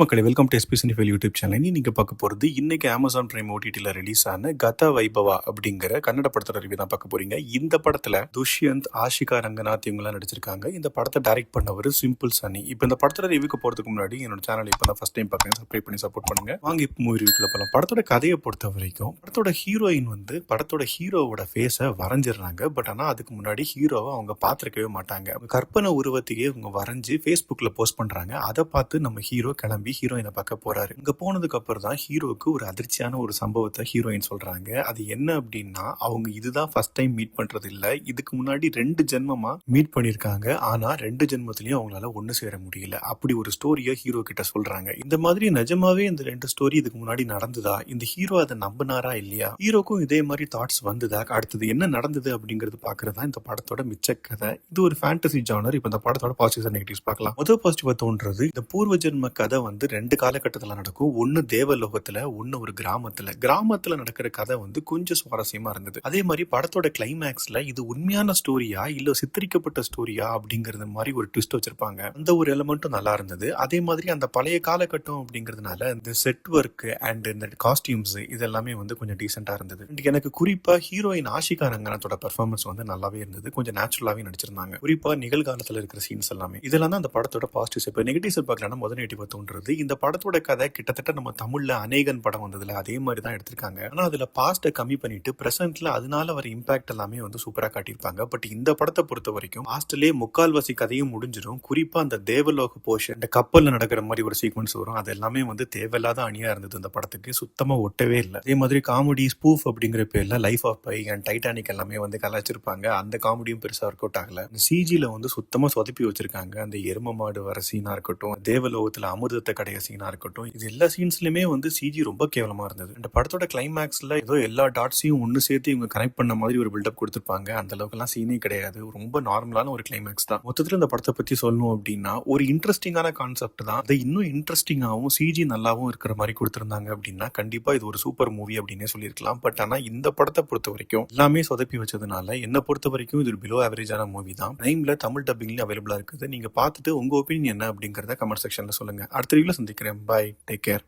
மக்களே, welcome to SP cinephile YouTube channel. நீங்க பார்க்க போறது இன்னைக்கு Amazon Prime OTT-ல ரிலீஸ் ஆன கதா வைபவா அப்படிங்கிற கன்னட படத்தோட ரிவ்யூ தான் பார்க்க போறீங்க. இந்த படத்துல துஷ்யந்த், ஆஷிகா ரங்கநாத் இவங்கெல்லாம் நடிச்சிருக்காங்க. இந்த படத்தை டைரக்ட் பண்ணவர் சிம்பிள் சன்னி. இப்போ இந்த படத்தோட ரிவ்யூக்கு போறதுக்கு முன்னாடி என்னோட சேனல் இப்போ தான் ஃபர்ஸ்ட் டைம் பார்க்குறேன், சப்ஸ்கிரைப் பண்ணி சப்போர்ட் பண்ணுங்க. வாங்க இப்போ மூவி ரிவ்யூக்குள்ள போகலாம். படத்தோட கதையை பொறுத்த வரைக்கும் படத்தோட ஹீரோயின் வந்து படத்தோட ஹீரோவோட ஃபேஸை வரைஞ்சிடுறாங்க. பட் ஆனால் அதுக்கு முன்னாடி ஹீரோவை அவங்க பார்த்துருக்கவே மாட்டாங்க. அவங்க கற்பனை உருவத்தையே அவங்க வரைஞ்சி ஃபேஸ்புக்கில் போஸ்ட் பண்றாங்க. அதை பார்த்து நம்ம ஹீரோ கிளம்பி ஹீரோயினை பார்க்க போறாரு. இங்க போனதுக்கு அப்புறம் தான் ஹீரோக்கு ஒரு அதிர்ச்சியான ஒரு சம்பவத்தை ஹீரோயின் சொல்றாங்க. அது என்ன அப்படின்னா, அவங்க இதுதான் ஃபர்ஸ்ட் டைம் மீட் பண்றது இல்ல, இதுக்கு முன்னாடி 2 ஜென்மமா மீட் பண்ணிருக்காங்க. ஆனா 2 ஜென்மத்திலயும் அவங்களால ஒண்ணு சேர முடியல. அப்படி ஒரு ஸ்டோரியை ஹீரோ கிட்ட சொல்றாங்க. இந்த மாதிரி நிஜமாவே இந்த 2 ஸ்டோரி இதுக்கு முன்னாடி நடந்ததா, இந்த ஹீரோ அதை நம்பினாரா இல்லையா, ஹீரோக்கும் இதே மாதிரி தாட்ஸ் வந்ததா, அடுத்தது என்ன நடந்தது அப்படிங்கிறது பாக்குறதா இந்த படத்தோட மிச்ச கதை. இது ஒரு ஃபேண்டசி ஜானர். இப்ப இந்த படத்தோட பாசிட்டிவ்ஸ் நெகட்டிவ்ஸ் பார்க்கலாம். முதல் பாசிட்டிவா தோன்றது, இந்த பூர்வ ஜென்ம கதை வந்து 2 காலகட்டத்தில் நடக்கும். ஒன்னு தேவலோகத்துல, ஒன்னு ஒரு கிராமத்துல நடக்கிற கதை வந்து கொஞ்சம் சுவாரஸ்யமா இருந்தது. அதே மாதிரி படத்தோட கிளைமேக்ஸ்ல இது உண்மையான ஸ்டோரியா இல்ல சித்தரிக்கப்பட்ட ஸ்டோரியா அப்படிங்கறது மாதிரி ஒரு ட்விஸ்ட் வச்சிருப்பாங்க. அந்த ஒரு எலிமெண்ட்டும் நல்லா இருந்தது. அதே மாதிரி அந்த பழைய காலகட்டம் அப்படிங்கறதுனால இந்த செட் ஒர்க் அண்ட் இந்த காஸ்டியூம்ஸ் இதெல்லாமே வந்து கொஞ்சம் டீசென்டா இருந்தது. எனக்கு குறிப்பா ஹீரோயின் ஆஷிகா ரங்கநாத்தோட பெர்ஃபார்மன்ஸ் வந்து நல்லாவே இருந்தது. கொஞ்சம் நேச்சுரலாவே நடிச்சிருந்தாங்க. குறிப்பா நிகழ்காலத்துல இருக்கிற சீன்ஸ் எல்லாமே. இதெல்லாம் தான் அந்த படத்தோட பாசிட்டிவ்ஸ். இப்ப நெகட்டிவ்ஸ் பார்க்கலாம். முதல் நெகட்டிவ் தோன்றது, இந்த படத்தோட கதை கிட்டத்தட்ட நம்ம தமிழ்ல அநேகன் படம் வந்ததுல அதே மாதிரி தான் எடுத்திருக்காங்க. ஆனா அதுல பாஸ்ட கம்மி பண்ணிட்டு பிரசன்ட்ல அதனால வர இம்பாக்ட் எல்லாமே வந்து சூப்பரா காட்டியிருப்பாங்க. பட் இந்த படத்தை பொறுத்த வரைக்கும் பாஸ்ட்லயே முக்கால்வாசி கதையும் முடிஞ்சிடும். குறிப்பா அந்த தேவலோக போர்ஷன், இந்த கப்பல்ல நடக்கிற மாதிரி ஒரு சீக்வன்ஸ் வரும். அது எல்லாமே வந்து தேவையில்லாத அணியா இருந்தது. இந்த படத்துக்கு சுத்தமா ஒட்டவே இல்லை. அதே மாதிரி காமெடி ஸ்பூஃப் அப்படிங்கிற பேர்ல life of Pi and Titanic எல்லாமே வந்து கலாச்சிருப்பாங்க. அந்த காமெடியும் பெருசா ஒர்க் அவுட் ஆகல. சிஜில வந்து சுத்தமா சொதப்பி வச்சிருக்காங்க. அந்த எரும மாடு வர சீனா இருக்கட்டும், தேவலோகத்துல அமிர்தத்தை கடைய சீனா இருக்கட்டும், இது எல்லா சீன்ஸ்லயுமே வந்து சிஜி ரொம்ப கேவலமா இருந்தது. இந்த படத்தோட கிளைமேக்ஸ்ல ஏதோ எல்லா டாட்ஸையும் ஒன்னு சேர்த்து இவங்க கனெக்ட் பண்ண மாதிரி ஒரு பில்டப் கொடுத்திருப்பாங்க. அந்த அளவுக்கு எல்லாம் சீனே கிடையாது. ரொம்ப நார்மலான ஒரு கிளைமேக்ஸ் தான். மொத்தத்துல இந்த படத்தை பத்தி சொல்லணும் அப்படின்னா, ஒரு இன்ட்ரெஸ்டிங்கான கான்செப்ட் தான். அதை இன்னும் இன்ட்ரெஸ்டிங்காவும் சிஜி நல்லாவும் இருக்கிற மாதிரி கொடுத்திருந்தாங்க அப்படின்னா கண்டிப்பா இது ஒரு சூப்பர் மூவி அப்படின்னே சொல்லியிருக்கலாம். பட் ஆனா இந்த படத்தை பொறுத்த வரைக்கும் எல்லாமே சொதப்பி வச்சதுனால என்ன பொறுத்த வரைக்கும் இது ஒரு பிலோ ஆவரேஜான மூவி தான். பிரைம்ல தமிழ் டப்பிங்லயும் அவைலபிளா இருக்குது. நீங்க பார்த்துட்டு உங்க ஒப்பீனியன் என்ன அப்படிங்கறத கமெண்ட் செக்ஷன்ல சொல்லுங்க. அடுத்த வீடியோல சந்திக்கிறேன். பாய், டேக் கேர்.